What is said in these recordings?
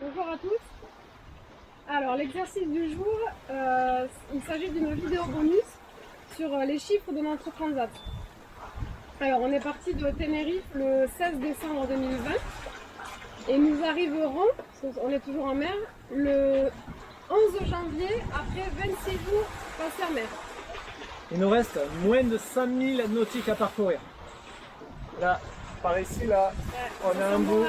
Bonjour à tous. Alors l'exercice du jour, il s'agit d'une vidéo bonus sur les chiffres de notre transat. Alors on est parti de Tenerife le 16 décembre 2020 et nous arriverons, parce qu'on est toujours en mer, le 11 janvier après 26 jours passés en mer. Il nous reste moins de 5000 nautiques à parcourir. Là, par ici, là, on a un bout.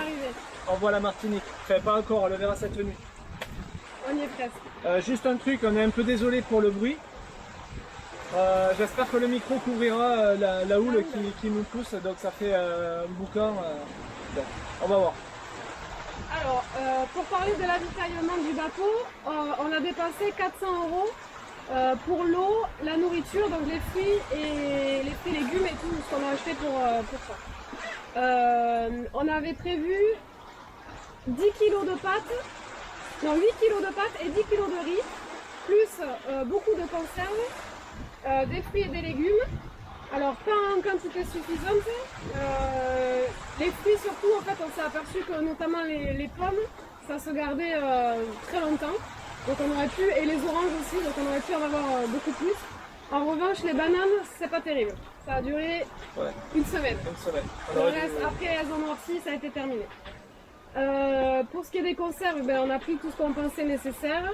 On voit la Martinique. Enfin, pas encore, on le verra cette nuit. On y est presque. Juste un truc, on est un peu désolé pour le bruit. J'espère que le micro couvrira la houle qui nous pousse, donc ça fait un boucan. Bon, on va voir. Alors, pour parler de l'avitaillement du bateau, on a dépassé 400 € pour l'eau, la nourriture, donc les fruits et légumes et tout ce qu'on a acheté pour ça. On avait prévu 10 kg de pâtes, non 8 kg de pâtes et 10 kg de riz, plus beaucoup de conserves, des fruits et des légumes. Alors pas en quantité suffisante, les fruits surtout, en fait on s'est aperçu que notamment les pommes, ça se gardait très longtemps, donc on aurait pu, et les oranges aussi, donc on aurait pu en avoir beaucoup plus. En revanche les bananes, c'est pas terrible, ça a duré une semaine. Le reste, après elles ont noirci, ça a été terminé. Pour ce qui est des conserves, on a pris tout ce qu'on pensait nécessaire.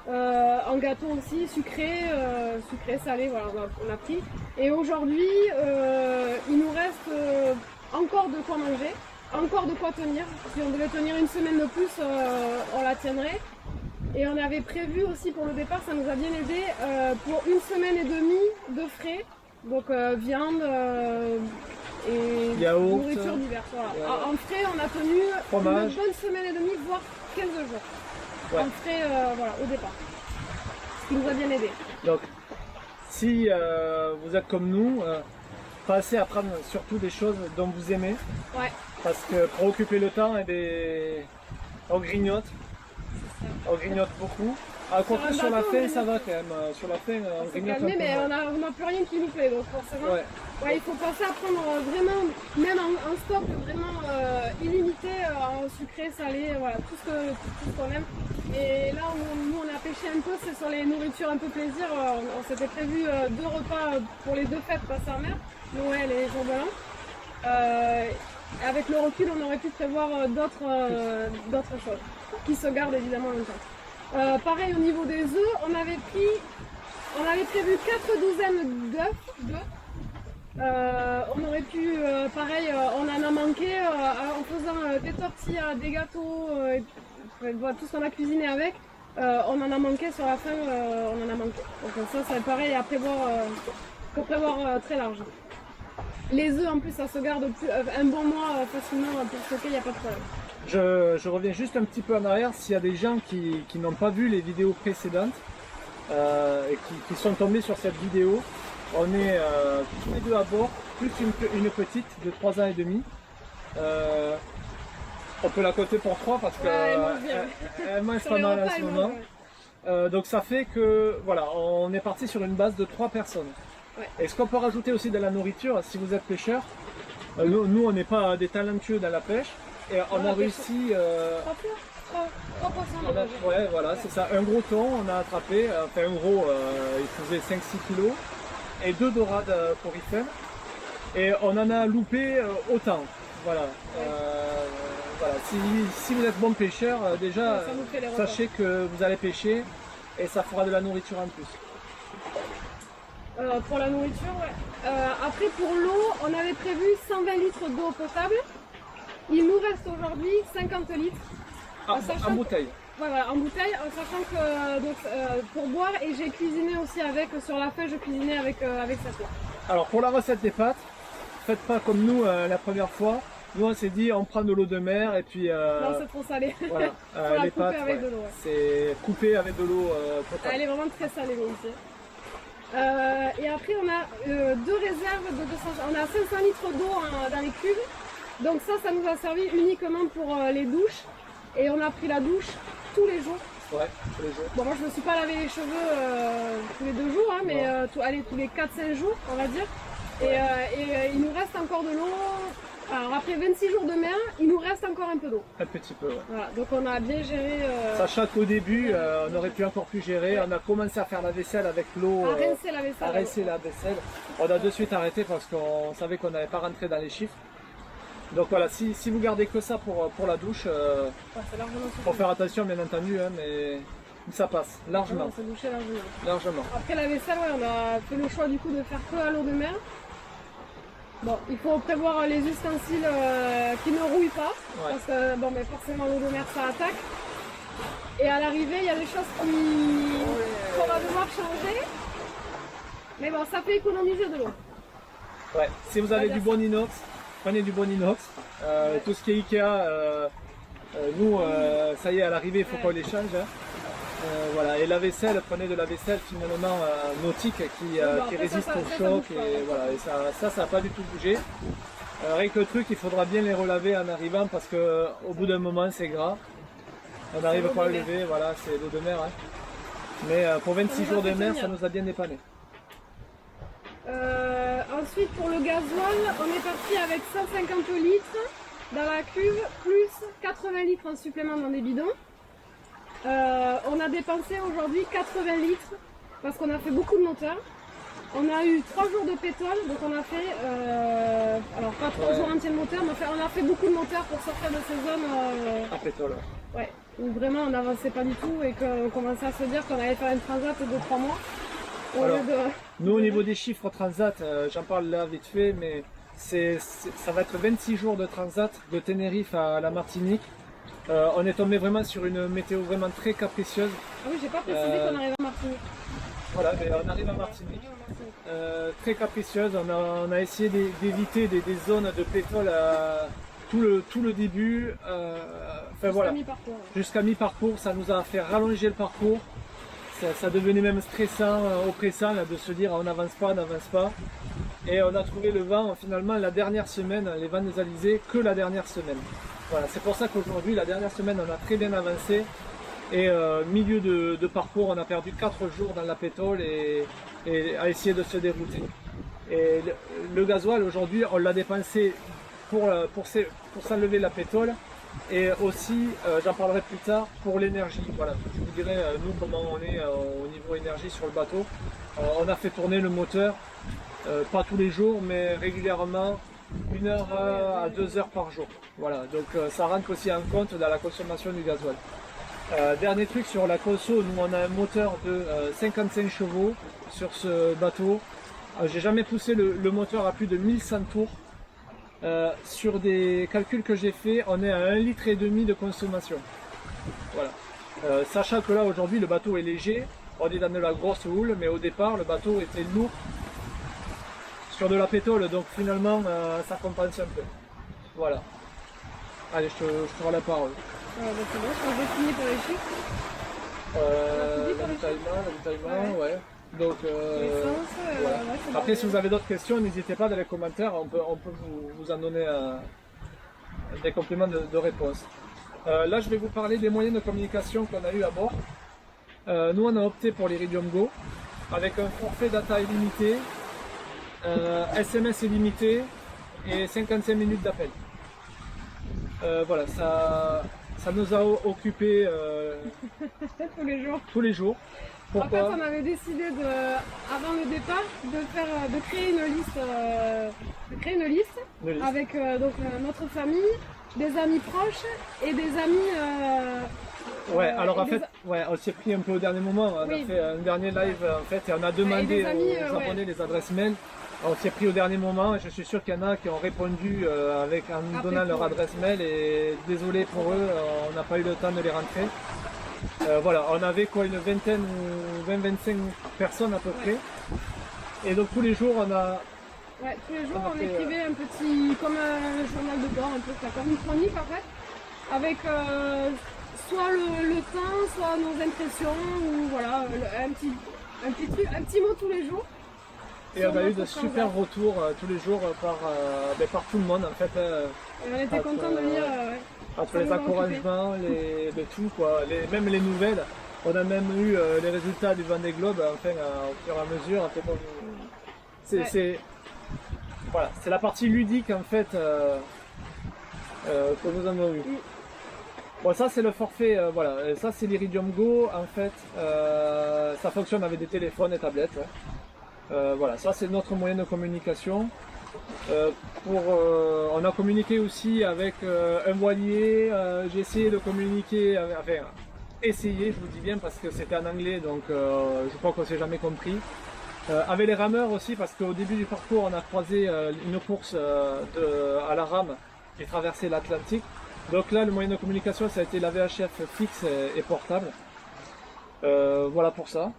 En gâteau aussi, sucré, salé, voilà, on a pris. Et aujourd'hui, il nous reste encore de quoi manger, encore de quoi tenir. Si on devait tenir une semaine de plus, on la tiendrait. Et on avait prévu aussi pour le départ, ça nous a bien aidé, pour une semaine et demie de frais. Donc viande et yaourt, nourriture diverse. Voilà. En frais, on a tenu fromage. une bonne semaine et demie, voire 15 jours. Ouais. En frais, voilà, au départ. Ce qui nous a bien aidé. Donc, si vous êtes comme nous, passez à prendre surtout des choses dont vous aimez. Ouais. Parce que pour occuper le temps, on grignote. On grignote beaucoup. Quoique sur la fin, ça va quand même. Sur la fin, on grignote un peu. Mais on n'a plus rien qui nous plaît, donc forcément. Ouais, il faut penser à prendre vraiment, même en stock, vraiment illimité, en sucré, salé, voilà, tout ce qu'on aime. Et là où nous on a pêché un peu, c'est sur les nourritures un peu plaisir. On s'était prévu 2 repas pour les 2 fêtes passées en mer, Noël et Jour de l'An. Avec le recul, on aurait pu prévoir d'autres choses, qui se gardent évidemment longtemps. Pareil au niveau des œufs, on avait prévu 4 douzaines d'œufs. On aurait pu, pareil, on en a manqué en faisant des tortillas, des gâteaux, tout ce qu'on a cuisiné avec, on en a manqué sur la fin, on en a manqué. Donc ça c'est pareil à prévoir, faut prévoir très large. Les œufs en plus ça se garde un bon mois facilement pour stocker, il n'y a pas de problème. Je reviens juste un petit peu en arrière, s'il y a des gens qui n'ont pas vu les vidéos précédentes et qui sont tombés sur cette vidéo, on est tous les deux à bord, plus une petite de 3 ans et demi. On peut la coter pour 3 parce qu'elle mange pas mal à ce moment. Donc ça fait que voilà, on est parti sur une base de 3 personnes. Ouais. Et ce qu'on peut rajouter aussi de la nourriture, si vous êtes pêcheur, nous on n'est pas des talentueux dans la pêche. Et on a réussi. 3 poissons. Ouais, voilà, c'est ça. Un gros thon, on a attrapé. Enfin, un gros, il faisait 5-6 kilos. Et 2 dorades porifères. Et on en a loupé autant. Voilà. Voilà. Si vous êtes bon pêcheur, déjà, sachez que vous allez pêcher et ça fera de la nourriture en plus. Pour la nourriture, ouais. Après, pour l'eau, on avait prévu 120 litres d'eau potable. Il nous reste aujourd'hui 50 litres. En bouteille. Ouais, voilà, en bouteille, en sachant que donc, pour boire, et j'ai cuisiné aussi avec, sur la feuille, je cuisinais avec cette eau. Alors pour la recette des pâtes, faites pas comme nous la première fois. Nous on s'est dit on prend de l'eau de mer et puis... non, c'est trop salé. Voilà, les pâtes, avec de l'eau. C'est coupé avec de l'eau potable. Elle est vraiment très salée l'eau ici. Et après on a 2 réserves de 200, on a 500 litres d'eau dans les cuves. Donc ça nous a servi uniquement pour les douches. Et on a pris la douche tous les jours. Ouais, tous les jours. Bon, moi je me suis pas lavé les cheveux tous les 2 jours, hein, mais tous les 4-5 jours on va dire. Et il nous reste encore de l'eau Alors après 26 jours de mer, il nous reste encore un peu d'eau. Un petit peu, ouais. Voilà, donc on a bien géré. Sachant qu'au début, on aurait pu encore plus gérer. On a commencé à faire la vaisselle avec l'eau. À rincer la vaisselle. À rincer la vaisselle. On a de suite arrêté parce qu'on savait qu'on n'allait pas rentrer dans les chiffres. Donc voilà, si vous gardez que ça pour la douche, Ouais, c'est largement faut suffisant. faire attention bien entendu, hein, mais ça passe largement. On s'est douché largement. Largement. Après la vaisselle, ouais, on a fait le choix du coup de faire que à l'eau de mer. Bon, il faut prévoir les ustensiles qui ne rouillent pas, Ouais. parce que bon, mais forcément l'eau de mer ça attaque. Et à l'arrivée, il y a des choses qu'on va devoir changer. Mais bon, ça fait économiser de l'eau. Ouais. Si vous avez Pas du dire bon inox, prenez du bon inox. Tout ce qui est Ikea, nous, ça y est, à l'arrivée, il faut Ouais. qu'on les change. Hein. Voilà. Et la vaisselle, prenez de la vaisselle finalement nautique qui après, résiste ça au bouge choc. pas, Et, voilà. Et ça n'a pas du tout bougé. Rien que le truc, il faudra bien les relaver en arrivant parce qu'au bout d'un moment, c'est gras. On n'arrive l'eau pas à de le mer. lever, voilà, c'est l'eau de mer. Hein. Mais pour 26 nous a jours de fait mer, tenir. ça nous a bien dépanné. Ensuite, pour le gasoil, on est parti avec 150 litres dans la cuve, plus 80 litres en supplément dans des bidons. On a dépensé aujourd'hui 80 litres parce qu'on a fait beaucoup de moteurs. On a eu 3 jours de pétrole, donc on a fait, alors pas 3 jours entiers de moteur, mais on a fait beaucoup de moteurs pour sortir de ces zones En pétrole. ouais, où vraiment on n'avançait pas du tout et qu'on commençait à se dire qu'on allait faire une transat de 3 mois. Au Alors, lieu de... Nous, au niveau des chiffres transat, j'en parle là vite fait, mais ça va être 26 jours de transat de Tenerife à la Martinique. On est tombé vraiment sur une météo vraiment très capricieuse. Ah oui, j'ai pas précisé qu'on arrivait à Martinique. Voilà, mais on arrive à Martinique. Très capricieuse. On a essayé d'éviter des zones de pétrole tout le début. Enfin voilà, Mi-parcours. jusqu'à mi-parcours, ça nous a fait rallonger le parcours. Ça devenait même stressant, oppressant là, de se dire on n'avance pas. Et on a trouvé le vent finalement la dernière semaine, les vents des alizés, que la dernière semaine. Voilà, c'est pour ça qu'aujourd'hui, la dernière semaine, on a très bien avancé. Et milieu de parcours, on a perdu 4 jours dans la pétrole et à essayer de se dérouter. Et le gasoil, aujourd'hui, on l'a dépensé pour s'enlever la pétrole. Et aussi, j'en parlerai plus tard, pour l'énergie. Voilà, je vous dirai, nous, comment on est au niveau énergie sur le bateau. On a fait tourner le moteur, pas tous les jours, mais régulièrement, 1 heure à 2 heures par jour. Voilà, donc ça rentre aussi en compte dans la consommation du gasoil. Dernier truc sur la conso, nous on a un moteur de 55 chevaux sur ce bateau. J'ai jamais poussé le moteur à plus de 1100 tours. Sur des calculs que j'ai fait, on est à 1,5 litre de consommation. Voilà. Sachant que là aujourd'hui le bateau est léger, on est dans de la grosse houle, mais au départ le bateau était lourd sur de la pétrole, donc finalement ça compense un peu. Voilà. Allez, je te rends la parole. Bah c'est bon, j'ai fini pour les chiffres. L'avitaillement, ouais. Donc, L'essence, voilà. ouais, c'est Après, bon. si vous avez d'autres questions, n'hésitez pas dans les commentaires, on peut vous en donner des compléments de réponse. Là, je vais vous parler des moyens de communication qu'on a eu à bord. Nous, on a opté pour l'Iridium Go, avec un forfait data illimité, SMS illimité et 55 minutes d'appel. Voilà, ça nous a occupé Tous les jours. tous les jours. En fait, Pourquoi? on avait décidé avant le départ de créer une liste, Une liste. avec donc notre famille, des amis proches et des amis. Ouais, alors en et fait, ouais, on s'est pris un peu au dernier moment. On Oui. a fait un dernier live en fait et on a demandé des amis, aux abonnés les adresses mail. On s'est pris au dernier moment et je suis sûr qu'il y en a qui ont répondu en nous Après donnant leur coup, ouais. adresse mail et désolé pour eux, on n'a pas eu le temps de les rentrer. Voilà, on avait quoi, une vingtaine ou 20-25 personnes à peu près. Et donc tous les jours on a Ouais, tous les jours, On a on fait, écrivait un petit, comme un journal de bord, un peu ça, comme une chronique en fait, avec soit le temps, soit nos impressions, ou voilà, un petit mot tous les jours. et on a eu notre de super transat. retours tous les jours par tout le monde en fait. Et on était contents de lire. Ouais. Entre Ça les nous a encouragements, de tout quoi, même les nouvelles. On a même eu les résultats du Vendée Globe enfin, au fur et à mesure. En fait, voilà, c'est la partie ludique en fait que nous avons eu. Bon, ça c'est le forfait, voilà, et ça c'est l'Iridium Go en fait, ça fonctionne avec des téléphones et tablettes. Voilà, ça c'est notre moyen de communication. On a communiqué aussi avec un voilier, j'ai essayé de communiquer, enfin essayer, je vous dis bien parce que c'était en anglais donc je crois qu'on s'est jamais compris. Avec les rameurs aussi parce qu'au début du parcours on a croisé une course à la rame qui traversait l'Atlantique. Donc là le moyen de communication ça a été la VHF fixe et portable. Voilà pour ça.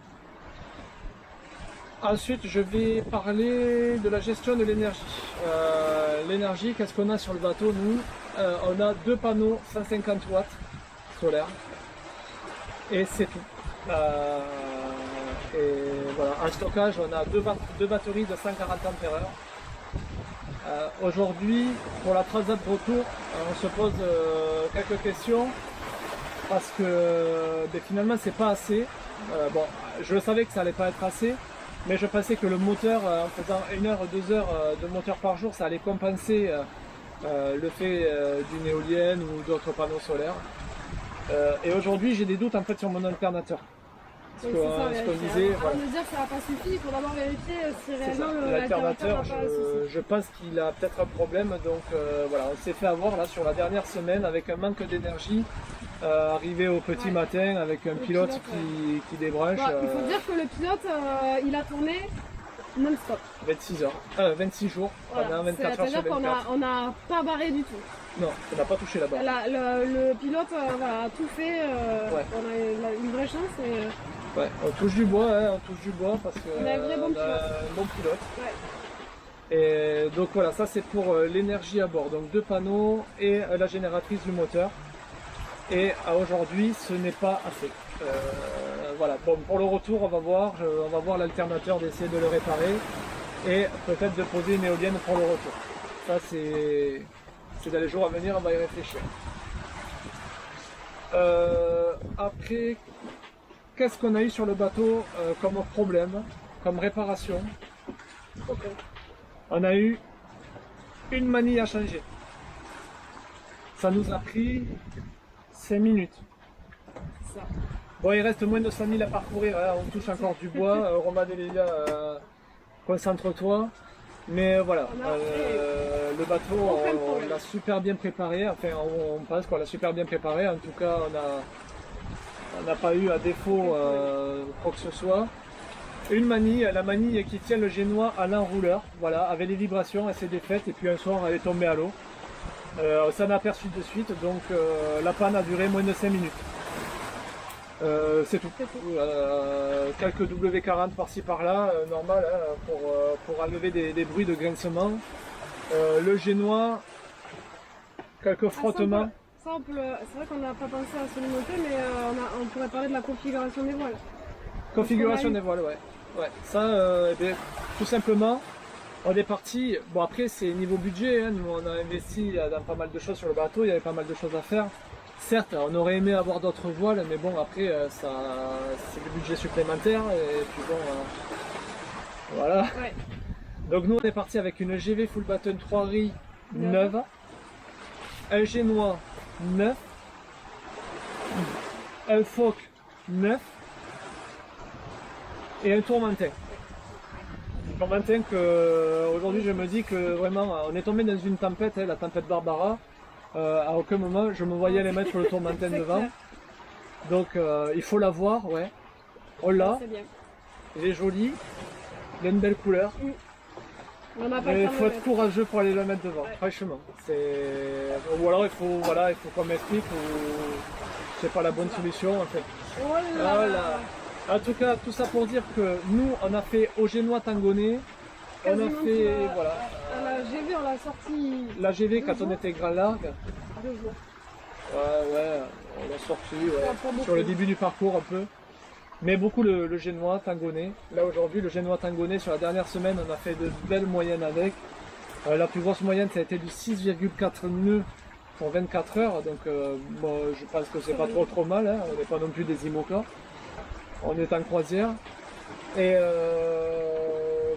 Ensuite, je vais parler de la gestion de l'énergie. L'énergie, qu'est-ce qu'on a sur le bateau? Nous, on a 2 panneaux 150 watts solaires. Et c'est tout. Et voilà, en stockage, on a deux batteries de 140 ampères. Aujourd'hui, pour la transat retour, on se pose quelques questions parce que finalement, c'est pas assez. Bon, je le savais que ça allait pas être assez. Mais je pensais que le moteur, en faisant 1 heure, 2 heures de moteur par jour, ça allait compenser le fait d'une éolienne ou d'autres panneaux solaires. Et aujourd'hui, j'ai des doutes en fait sur mon alternateur. Ce qu'on disait. Avant de dire que ça n'a pas suffi, il faut d'abord vérifier si réellement l'alternateur n'a pas suffi. Je pense qu'il a peut-être un problème. Donc voilà, on s'est fait avoir là sur la dernière semaine avec un manque d'énergie. Arrivé au petit matin avec un pilote qui débranche. Il faut dire que le pilote, il a tourné non-stop. 26 heures, 26 jours, pendant 24 heures sur 24. C'est-à-dire qu'on n'a pas barré du tout. Non, on n'a pas touché la barre. Le pilote a tout fait, on a une vraie chance. Et... Ouais, on touche du bois, hein, on touche du bois parce qu'on a un bon pilote. Ouais. Et donc voilà, ça c'est pour l'énergie à bord. Donc 2 panneaux et la génératrice du moteur. Et aujourd'hui, ce n'est pas assez. Voilà. Bon, pour le retour, on va voir l'alternateur d'essayer de le réparer et peut-être de poser une éolienne pour le retour. Ça, c'est dans les jours à venir, on va y réfléchir. Après, qu'est-ce qu'on a eu sur le bateau comme problème, comme réparation? On a eu une manille à changer. Ça nous a pris 5 minutes. Ça. Bon, il reste moins de 100 000 à parcourir, hein. On touche encore du bois. Romain Delia, concentre-toi. Mais voilà, le bateau, on l'a super bien préparé. Enfin, on pense qu'on l'a super bien préparé. En tout cas, on n'a pas eu à défaut quoi que ce soit. Une manille, la manille qui tient le génois à l'enrouleur. Voilà, avec les vibrations, elle s'est défaite et puis un soir, elle est tombée à l'eau. On s'en a aperçu de suite, donc la panne a duré moins de 5 minutes. C'est tout. Quelques W40 par-ci par-là, normal, hein, pour enlever des bruits de grincement. Le génois, quelques frottements. C'est vrai qu'on n'a pas pensé à se monter, mais on pourrait parler de la configuration des voiles. Configuration des voiles, ouais. Ça, tout simplement. On est parti, bon après c'est niveau budget, hein. Nous on a investi dans pas mal de choses sur le bateau, il y avait pas mal de choses à faire. Certes, on aurait aimé avoir d'autres voiles, mais bon après c'est du budget supplémentaire et puis bon, voilà. Ouais. Donc nous on est parti avec une GV full button 3 ris neuve, un génois neuf, un phoque neuf et un tourmentin. Aujourd'hui je me dis que vraiment on est tombé dans une tempête, la tempête Barbara. À aucun moment je me voyais aller mettre le tourmentin devant. Donc il faut la voir, ouais. On l'a. Il est joli, il a une belle couleur. Mais il faut être courageux pour aller le mettre devant, franchement. Ou alors il faut qu'on m'explique ou c'est pas la bonne solution en fait. Voilà. En tout cas, tout ça pour dire que nous, on a fait au génois tangonais. On a fait, voilà. La GV, on l'a sorti. La GV, quand on était grand largue. 2 jours. Ouais, on l'a sorti, sur le début du parcours un peu. Mais beaucoup le génois tangonais. Là, aujourd'hui, le génois tangonais, sur la dernière semaine, on a fait de belles moyennes avec. La plus grosse moyenne, ça a été du 6,4 nœuds pour 24 heures. Donc, bon, je pense que c'est pas trop mal. Hein. On n'est pas non plus des IMOCA. On est en croisière et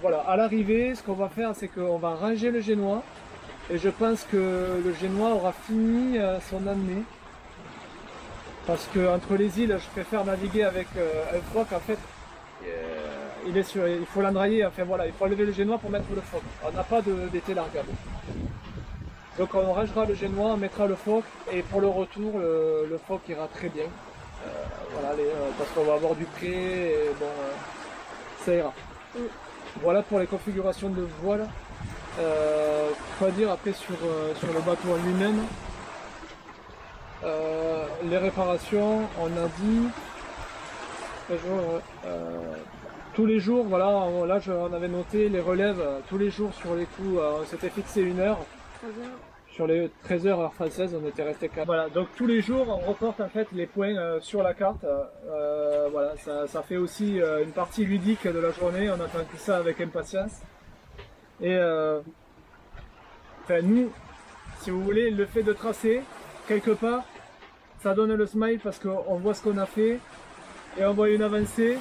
voilà, à l'arrivée, ce qu'on va faire, c'est qu'on va ranger le génois. Et je pense que le génois aura fini son année. Parce que entre les îles, je préfère naviguer avec un phoque. En fait, il faut l'endrailler. Enfin voilà, il faut enlever le génois pour mettre le phoque. On n'a pas d'été largable. Donc on rangera le génois, on mettra le phoque. Et pour le retour, le phoque ira très bien. Voilà, parce qu'on va avoir du pré et bon, ça ira. Voilà pour les configurations de voile. Quoi dire après sur le bateau en lui-même. Les réparations, on a dit tous les jours, voilà, là on avait noté les relèves tous les jours sur les coups, on s'était fixé 1 heure. Sur les 13 heures heure française, on était resté 4. Voilà, donc tous les jours on reporte en fait les points sur la carte. Voilà, ça fait aussi une partie ludique de la journée, on attend tout ça avec impatience. Et enfin, nous, si vous voulez, le fait de tracer quelque part, ça donne le smile parce qu'on voit ce qu'on a fait et on voit une avancée.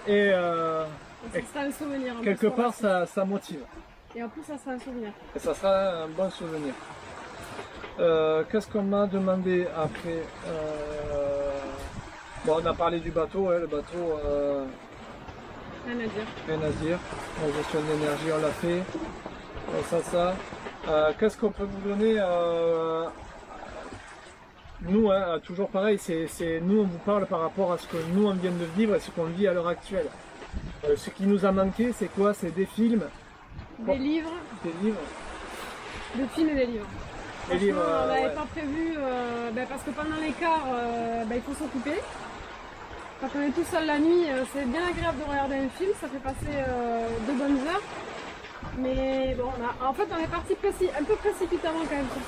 Et sera un souvenir. Quelque part, ça motive. Et en plus, ça sera un souvenir. Et ça sera un bon souvenir. Qu'est-ce qu'on m'a demandé après? Bon, on a parlé du bateau, hein, le bateau. Rien à dire. Rien à dire. La gestion de l'énergie, on l'a fait. Ça. Qu'est-ce qu'on peut vous donner? Nous, hein, toujours pareil, nous on vous parle par rapport à ce que nous on vient de vivre et ce qu'on vit à l'heure actuelle. Ce qui nous a manqué, c'est quoi? C'est des films. Des livres. Des livres. Des films et des livres. Les livres, on n'avait ouais. pas prévu, parce que pendant l'écart, il faut s'occuper. Quand on est tout seul la nuit, c'est bien agréable de regarder un film, ça fait passer de bonnes heures. Mais bon, en fait, on est parti un peu précipitamment quand même sur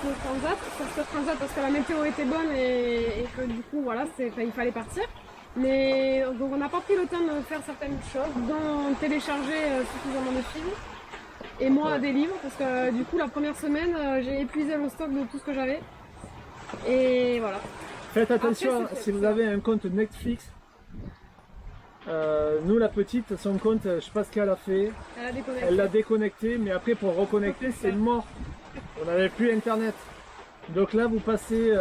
ce transat parce que la météo était bonne et que du coup, voilà, il fallait partir. Mais donc on n'a pas pris le temps de faire certaines choses, dont télécharger suffisamment de films. Et moi des livres, parce que du coup la première semaine j'ai épuisé mon stock de tout ce que j'avais. Et voilà. Faites attention, après, si vous avez un compte Netflix, nous la petite, son compte, je sais pas ce qu'elle a fait. Elle a déconnecté. Elle l'a déconnecté, mais après pour reconnecter c'est mort. On n'avait plus internet. Donc là vous passez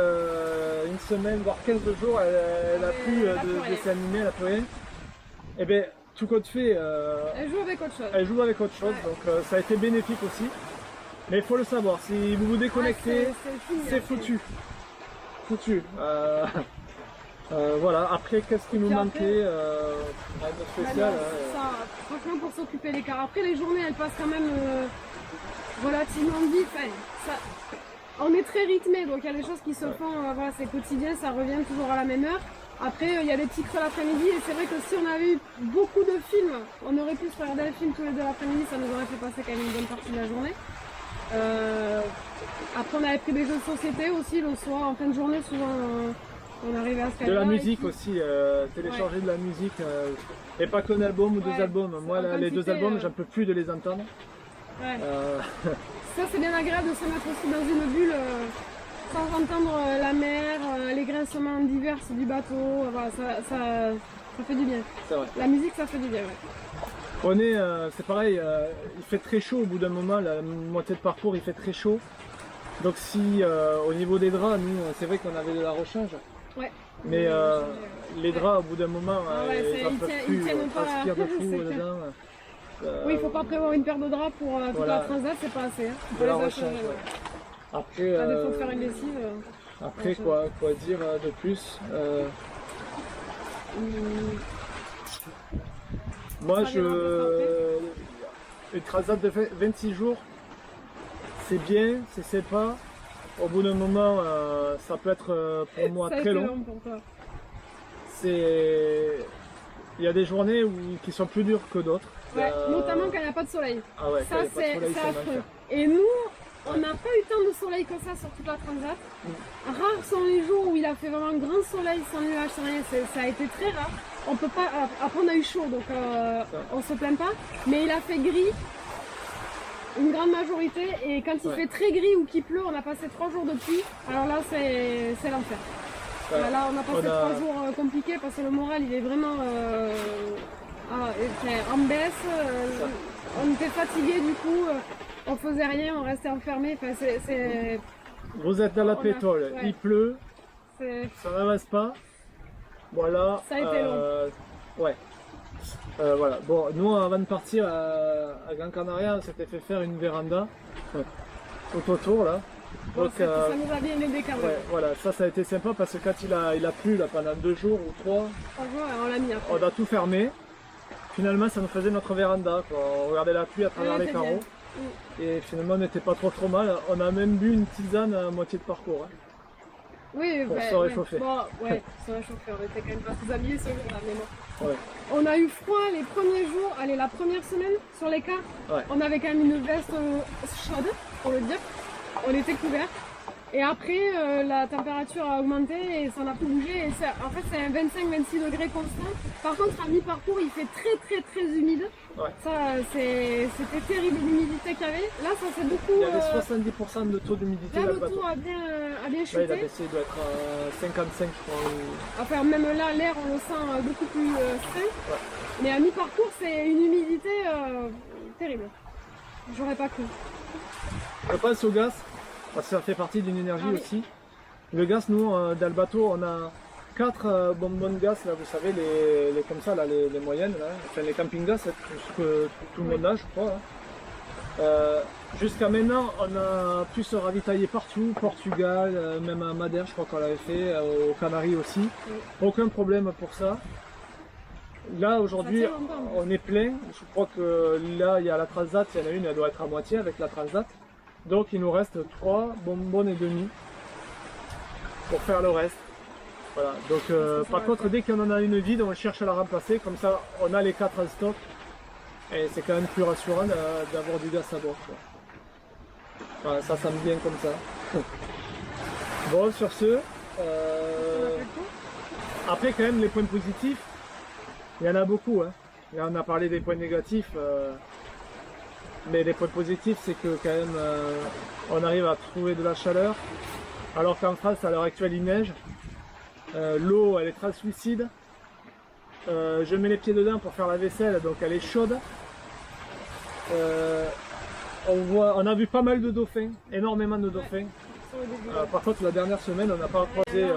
une semaine, voire 15 jours, elle n'a plus de dessin animé, elle n'a plus rien. Et bien tout compte fait, elle joue avec autre chose. Elle joue avec autre chose, donc ça a été bénéfique aussi. Mais il faut le savoir, si vous vous déconnectez, c'est foutu. Foutu. Voilà, après qu'est-ce qui nous manquait de spécial franchement pour s'occuper des cars. Après les journées elles passent quand même relativement vite. On est très rythmé, donc il y a des choses qui se font, voilà, c'est quotidien, ça revient toujours à la même heure. Après, il y a des petits creux l'après-midi et c'est vrai que si on avait eu beaucoup de films, on aurait pu se regarder un film tous les deux l'après-midi, ça nous aurait fait passer quand même une bonne partie de la journée. Après, on avait pris des jeux de société aussi le soir, en fin de journée, souvent on arrivait à se caler. De la musique aussi, télécharger de la musique, et pas qu'un album ou 2 albums. Moi, là, les 2 albums, j'en peux plus de les entendre. Ouais. Ça, c'est bien agréable de se mettre aussi dans une bulle. Sans entendre la mer, les grincements divers du bateau, voilà, ça fait du bien. C'est vrai. La musique, ça fait du bien, ouais. On est, c'est pareil, il fait très chaud au bout d'un moment, la moitié de parcours il fait très chaud. Donc si au niveau des draps, nous c'est vrai qu'on avait de la rechange. Ouais. Mais les draps au bout d'un moment, ils en peuvent plus, pas transpire de fou dedans. Oui, il ne faut pas prévoir une paire de draps pour toute la transat, c'est pas assez. Hein. De la rechange, ouais. Après, à défaut de faire une lessive. Après quoi dire de plus Moi une transat de 26 jours, c'est bien, c'est sympa. Au bout d'un moment, ça peut être pour moi très long. Pour toi. Il y a des journées qui sont plus dures que d'autres. Ouais, notamment quand il n'y a pas de soleil. Ah ouais, ça c'est affreux. Et nous, on n'a pas eu tant de soleil que ça sur toute la transat. Rares sont les jours où il a fait vraiment un grand soleil sans nuages, sans rien. Ça a été très rare. On peut pas. Après on a eu chaud, donc on se plaint pas. Mais il a fait gris une grande majorité. Et quand il fait très gris ou qu'il pleut, on a passé 3 jours de pluie. Alors là, c'est l'enfer. Là, on a passé 3 jours compliqués parce que le moral, il est vraiment En baisse, on était fatigué du coup, on faisait rien, on restait enfermé. Enfin, Vous êtes dans la pétole, ouais. il pleut, c'est- ça n'avance pas. Voilà. Ça a été long. Ouais. Voilà. Bon, nous, avant de partir à Gran Canaria, on s'était fait faire une véranda tout autour là. Bon, Donc, ça nous a bien aidé quand même. ouais, voilà, ça a été sympa parce que quand il a plu là, pendant 2 jours ou 3, Franchement, on l'a mis après. on a tout fermé. Finalement, ça nous faisait notre véranda, quoi. On regardait la pluie à travers Ouais, les c'est carreaux. bien. Et finalement, on n'était pas trop mal. On a même bu une tisane à moitié de parcours. Hein. Oui, Pour ben, se réchauffer. Bon, ouais, se réchauffer. On était quand même pas tous habillés ce jour-là, mais bon. Ouais. On a eu froid les premiers jours, allez, la première semaine sur les quarts. Ouais. On avait quand même une veste chaude, pour le dire. On était couverts. Et après, la température a augmenté et ça n'a plus bougé. Et en fait, c'est un 25-26 degrés constant. Par contre, à mi-parcours, il fait très humide. Ouais. Ça, c'était terrible l'humidité qu'il y avait. Là, ça s'est beaucoup. Il y avait 70% de taux d'humidité Là, dans le le bateau. taux a bien Là, chuté. il a baissé, il doit être à 55, je crois. Enfin, même là, l'air, on le sent beaucoup plus frais. Ouais. Mais à mi-parcours, c'est une humidité terrible. J'aurais pas cru. Je passe au gaz, parce que ça fait partie d'une énergie Ah oui. aussi. Le gaz, nous, dans le bateau, on a 4 bonbons de gaz, là, vous savez, les comme ça, là, les moyennes, là, enfin, les camping-gaz, c'est tout le monde a, je crois. Hein. Jusqu'à maintenant, on a pu se ravitailler partout, Portugal, même à Madère, je crois qu'on l'avait fait, aux Canaries aussi. Oui. Aucun problème pour ça. Là, aujourd'hui, Ça tient longtemps. on est plein. Je crois que là, il y a la Transat, il y en a une, elle doit être à moitié avec la Transat. Donc, il nous reste 3 bonbons et demi pour faire le reste. Voilà. Donc, ça par va contre, faire. dès qu'on en a une vide, on cherche à la remplacer. Comme ça, on a les 4 en stock. Et c'est quand même plus rassurant d'avoir du gaz à bord, quoi. Voilà, ça me vient comme ça. Bon, sur ce, après, quand même, les points positifs, il y en a beaucoup. Hein. Là, on a parlé des points négatifs. Mais les points positifs, c'est que quand même, on arrive à trouver de la chaleur. Alors qu'en France, à l'heure actuelle, il neige. L'eau, elle est translucide. Je mets les pieds dedans pour faire la vaisselle, donc elle est chaude. On a vu pas mal de dauphins, énormément de dauphins. Sur le début. Par contre, la dernière semaine, on n'a pas croisé. Rien.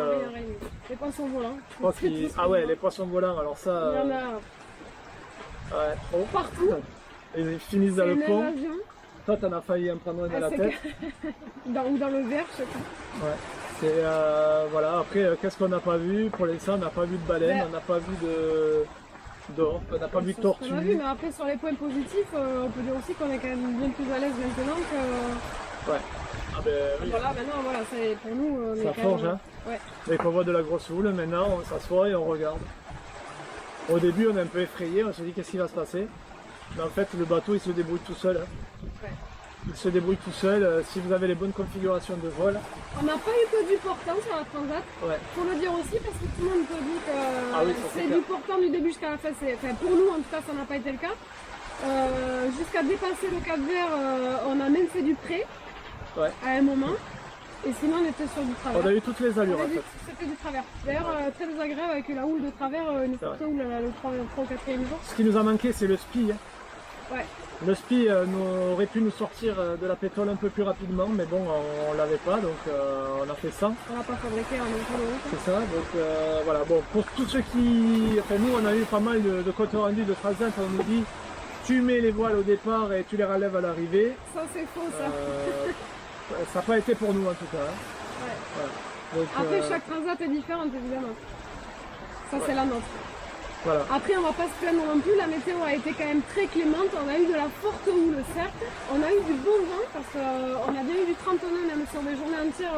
Les poissons volants. Je pense ah ouais, les poissons volants. Alors ça, Il y en a ouais, trop. partout. Ils finissent dans C'est le une pont. invasion. Toi, t'en as failli en prendre un dans la c'est tête. dans le verre, je sais pas. Ouais. C'est voilà. Après, qu'est-ce qu'on n'a pas vu? Pour l'instant, on n'a pas vu de baleine, on n'a pas vu d'orque, on n'a pas vu de C'est ce qu'on a vu, tortue. mais après sur les points positifs, on peut dire aussi qu'on est quand même bien plus à l'aise maintenant que. Ouais. Ah ben oui. Voilà, maintenant, voilà, c'est pour nous. On est Ça quand forge, même, hein. Ouais. Dès qu'on voit de la grosse houle, maintenant, on s'assoit et on regarde. Au début, on est un peu effrayé, on se dit qu'est-ce qui va se passer. Mais en fait, le bateau, il se débrouille tout seul. Hein. Ouais. Il se débrouille tout seul. Si vous avez les bonnes configurations de vol, On n'a pas eu que du portant sur la Transat. ouais. Faut le dire aussi parce que tout le monde te dit que Ah oui, ça, c'est c'est clair. du portant du début jusqu'à la fin. Enfin, pour nous, en tout cas, ça n'a pas été le cas. Jusqu'à dépasser le Cap Vert, on a même fait du pré Ouais. à un moment. Et sinon, on était sur du travers. On a eu toutes les allures On a en vu fait. que c'était du travers. D'ailleurs, très désagréable avec la houle de travers, une C'est forte houle le 3 ou 4e jour. Ce qui nous a manqué, c'est le spi. Hein. Ouais. Le spi aurait pu nous sortir de la pétole un peu plus rapidement, mais bon, on l'avait pas, donc on a fait ça. On l'a pas fabriqué en même temps. C'est ça, donc voilà. Bon, pour tous ceux qui. Enfin, nous, on a eu pas mal de comptes rendus de Transat, on nous dit tu mets les voiles au départ et tu les relèves à l'arrivée. Ça, c'est faux, ça. Ça n'a pas été pour nous en tout cas. Hein. Ouais. Voilà. Donc, Après, chaque transat est différente, évidemment. Ça, c'est la nôtre. voilà. Après, on va pas se plaindre non plus. La météo a été quand même très clémente. On a eu de la forte houle, certes. On a eu du bon vent parce qu'on a bien eu du 30 nœuds, même sur des journées entières.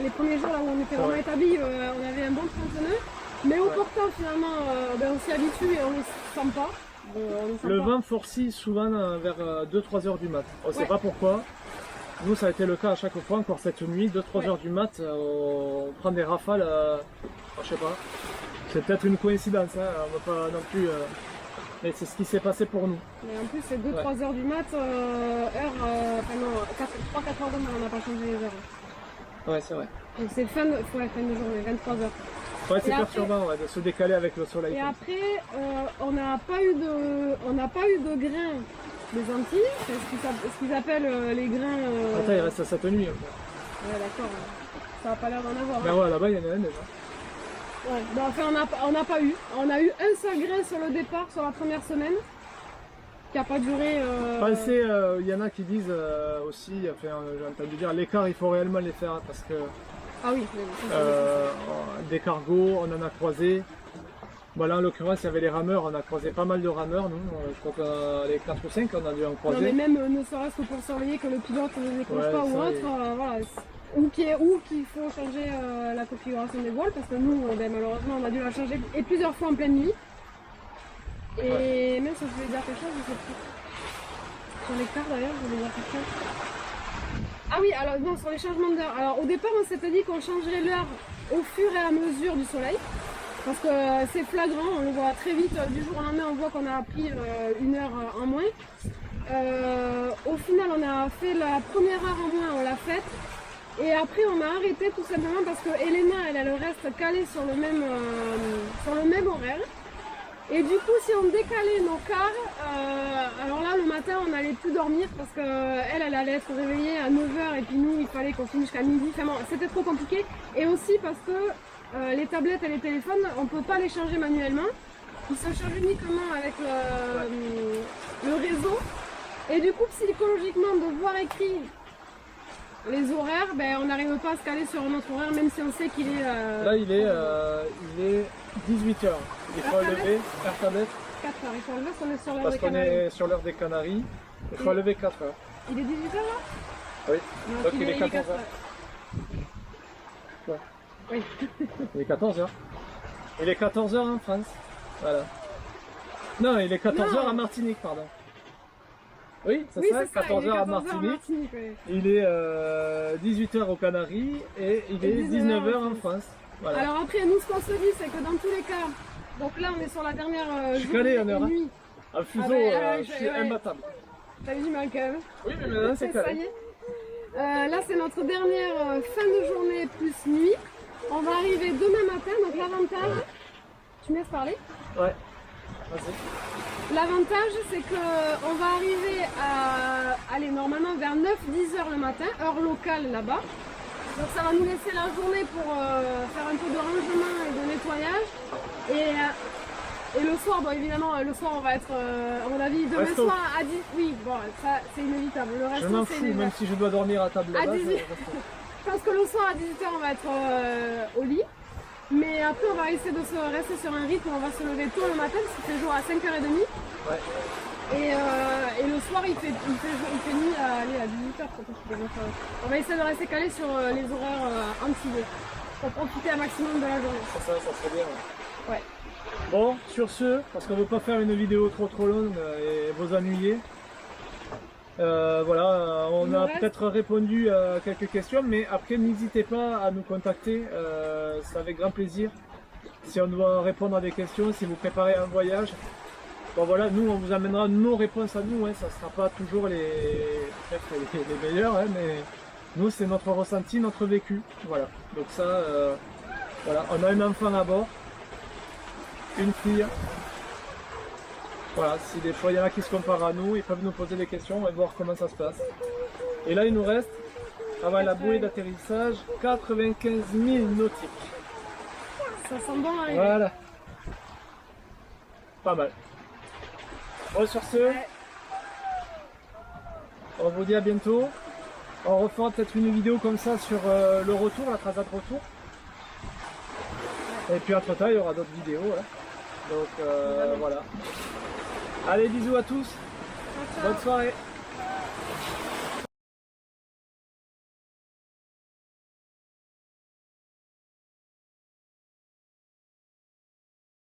Les premiers jours là où on était vraiment établis, on avait un bon 30 nœuds. Mais au portant, finalement, on s'y habitue et on ne sent pas. On ne sent Le pas. vent forcit souvent vers 2-3 heures du mat. On ne sait Ouais. pas pourquoi. Nous, ça a été le cas à chaque fois, encore cette nuit, 2-3 Ouais. heures du mat, on prend des rafales, je sais pas. C'est peut-être une coïncidence, hein, on va pas non plus. Mais c'est ce qui s'est passé pour nous. Mais en plus, c'est 2-3 heures du mat, enfin non, 3-4 heures de mat, on n'a pas changé les heures. Ouais, c'est vrai. Donc c'est fin de journée, 23 heures. Ouais, c'est Et après- perturbant ouais, de se décaler avec le soleil. Et comme après, on n'a pas eu de grains des Antilles, c'est ce qu'ils appellent les grains. ça. Attends, il reste cette nuit. Ouais, d'accord. Ça n'a pas l'air d'en avoir. Ben ouais, là-bas, il y en a un déjà. Ouais. Bon, enfin, on n'a pas eu. On a eu un seul grain sur le départ, sur la première semaine, qui n'a pas duré. Pensez, il y en a qui disent aussi, enfin, j'ai entendu dire, l'écart, il faut réellement les faire parce que Ah oui, des cargos, on en a croisé. Bon, là, en l'occurrence, il y avait les rameurs, on a croisé pas mal de rameurs, nous. Je crois que les 4 ou 5, on a dû en non, croiser. mais même ne serait-ce que pour surveiller que le pilote ne décroche Ouais, pas ou ça, autre, voilà. Ou qu'il faut changer la configuration des voiles, parce que nous, ben, malheureusement, on a dû la changer et plusieurs fois en pleine nuit. Et même si je voulais dire quelque chose, je sais plus. Sur l'écart d'ailleurs, je voulais dire quelque chose. Ah oui, alors non, sur les changements d'heure. Alors au départ, on s'était dit qu'on changerait l'heure au fur et à mesure du soleil. Parce que c'est flagrant, on le voit très vite, du jour au lendemain, on voit qu'on a pris une heure en moins. Au final, on a fait la première heure en moins, on l'a faite. Et après, on a arrêté tout simplement parce que Elena, elle reste calée sur le même horaire. Et du coup, si on décalait nos quarts, alors là, le matin, on n'allait plus dormir parce qu'elle allait être réveillée à 9h et puis nous, il fallait qu'on finisse jusqu'à midi. Enfin bon, c'était trop compliqué. Et aussi parce que les tablettes et les téléphones, on ne peut pas les changer manuellement. Ils se changent uniquement avec le réseau. Et du coup, psychologiquement, de voir écrit les horaires, ben, on n'arrive pas à se caler sur notre horaire, même si on sait qu'il est... Là, il est 18h. Il faut lever, faire tablette, 4h, il faut enlever qu'on est sur l'heure parce des qu'on Canaries. est sur l'heure des Canaries. Il faut lever 4h. Il est 18h là? Oui, Non, donc il est 14h. 4h. Ouais. Oui. Il est 14h. Il est 14h en France. Voilà. Non, il est 14h Non. à Martinique, pardon. Oui, c'est Oui, ça, c'est ça, 14h il est à 14h Martinique. oui. Il est 18h aux Canaries et il est 19h en France. Voilà. Alors après, nous, ce qu'on se dit, c'est que dans tous les cas, donc là, on est sur la dernière Je suis journée calé en et heure, hein. nuit. Un fuseau, Ah ben, je suis ouais. imbattable. T'as vu, Malcolm? Oui, mais maintenant c'est Ça y calé. est. Là, c'est notre dernière fin de journée plus nuit. On va arriver demain matin, donc l'avantage... Tu me laisses parler? Ouais. Vas-y. L'avantage, c'est qu'on va arriver à aller normalement vers 9-10 h le matin, heure locale là-bas. Donc ça va nous laisser la journée pour faire un peu de rangement et de nettoyage. Et le soir, bon évidemment, le soir on va être, à mon avis, demain Resto. soir à 10. Oui, bon, ça c'est inévitable. Le Je resto, m'en c'est fous, même inévitable. si je dois dormir à table À là-bas. 18. Je pense que le soir à 18 h on va être au lit. Mais après, on va essayer de se rester sur un rythme, on va se lever tôt le matin, parce qu'il fait jour à 5h30. Ouais. Et le soir, il fait nuit à 18h. On va essayer de rester calé sur les horaires antillais, pour profiter un maximum de la journée. C'est ça, ça serait bien. Ouais. Bon, sur ce, parce qu'on ne veut pas faire une vidéo trop longue et vous ennuyer. Voilà, on a peut-être répondu à quelques questions, mais après n'hésitez pas à nous contacter, c'est avec grand plaisir. Si on doit répondre à des questions, si vous préparez un voyage, bon voilà, nous on vous amènera nos réponses à nous, hein, ça ne sera pas toujours les meilleures, hein, mais nous c'est notre ressenti, notre vécu, voilà. Donc ça, voilà, on a un enfant à bord, une fille. Voilà, si des fois il y en a qui se comparent à nous, ils peuvent nous poser des questions et voir comment ça se passe. Et là il nous reste, avant la bouée d'atterrissage, 95 000 nautiques. Ça sent bon arriver. Voilà. Pas mal. Bon, sur ce, on vous dit à bientôt. On refera peut-être une vidéo comme ça sur le retour, la transat retour. Et puis entre temps il y aura d'autres vidéos. Hein. Donc voilà. Allez, bisous à tous. Ciao. Bonne soirée.